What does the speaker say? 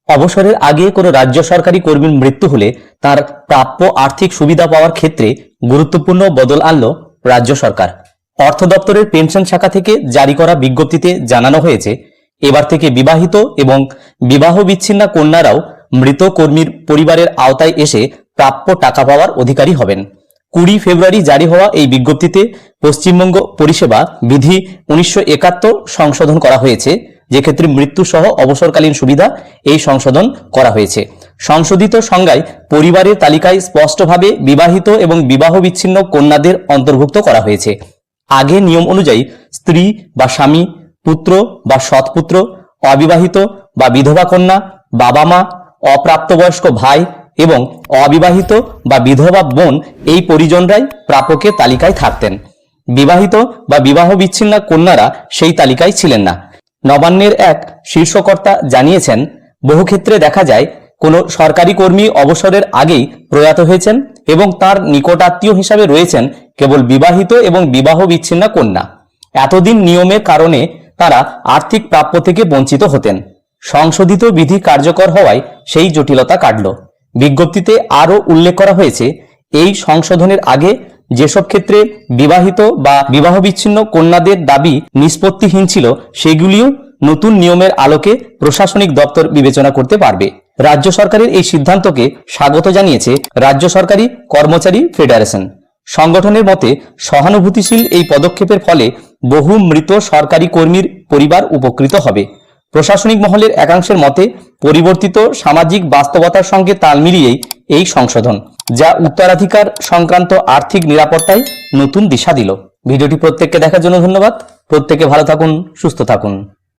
অবসরের আগে কোনো রাজ্য সরকারি কর্মীর মৃত্যু হলে তার প্রাপ্য আর্থিক সুবিধা পাওয়ার ক্ষেত্রে গুরুত্বপূর্ণ বদল আনল রাজ্য সরকার। অর্থ দপ্তরের পেনশন শাখা থেকে জারি করা বিজ্ঞপ্তিতে জানানো হয়েছে, এবার থেকে বিবাহিত এবং বিবাহ বিচ্ছিন্না কন্যারাও মৃত কর্মীর পরিবারের আওতায় এসে প্রাপ্য টাকা পাওয়ার অধিকারী হবেন। 20 ফেব্রুয়ারি জারি হওয়া এই বিজ্ঞপ্তিতে পশ্চিমবঙ্গ পরিষেবা বিধি 1971 সংশোধন করা হয়েছে, যে ক্ষেত্রে মৃত্যু সহ অবসরকালীন সুবিধা এই সংশোধন করা হয়েছে। সংশোধিত সংজ্ঞায় পরিবারের তালিকায় স্পষ্টভাবে বিবাহিত এবং বিবাহ বিচ্ছিন্ন কন্যাদের অন্তর্ভুক্ত করা হয়েছে। আগে নিয়ম অনুযায়ী স্ত্রী বা স্বামী, পুত্র বা সৎপুত্র, অবিবাহিত বা বিধবা কন্যা, বাবা মা, অপ্রাপ্তবয়স্ক ভাই এবং অবিবাহিত বা বিধবা বোন এই পরিজনরাই প্রাপকের তালিকায় থাকতেন। বিবাহিত বা বিবাহ বিচ্ছিন্না কন্যারা সেই তালিকায় ছিলেন না। নবান্নের এক শীর্ষকর্তা জানিয়েছেন, বহু ক্ষেত্রে দেখা যায় কোনো সরকারি কর্মী অবসরের আগেই প্রয়াত হয়েছেন এবং তার নিকটাত্মীয় হিসাবে রয়েছেন কেবল বিবাহিত এবং বিবাহ বিচ্ছিন্না কন্যা। এতদিন নিয়মের কারণে তারা আর্থিক প্রাপ্য থেকে বঞ্চিত হতেন। সংশোধিত বিধি কার্যকর হওয়ায় সেই জটিলতা কাটল। বিজ্ঞপ্তিতে আরও উল্লেখ করা হয়েছে, এই সংশোধনের আগে যেসব ক্ষেত্রে বিবাহিত বা বিবাহ বিচ্ছিন্ন কন্যাদের দাবি নিষ্পত্তিহীন ছিল, সেগুলিও নতুন নিয়মের আলোকে প্রশাসনিক দপ্তর বিবেচনা করতে পারবে। রাজ্য সরকারের এই সিদ্ধান্তকে স্বাগত জানিয়েছে রাজ্য সরকারি কর্মচারী ফেডারেশন। সংগঠনের মতে, সহানুভূতিশীল এই পদক্ষেপের ফলে বহু মৃত সরকারি কর্মীর পরিবার উপকৃত হবে। প্রশাসনিক মহলের একাংশের মতে, পরিবর্তিত সামাজিক বাস্তবতার সঙ্গে তাল মিলিয়েই এই সংশোধন, যা উত্তরাধিকার সংক্রান্ত আর্থিক নিরাপত্তায় নতুন দিশা দিল। ভিডিওটি প্রত্যেককে দেখার জন্য ধন্যবাদ। প্রত্যেকে ভালো থাকুন, সুস্থ থাকুন।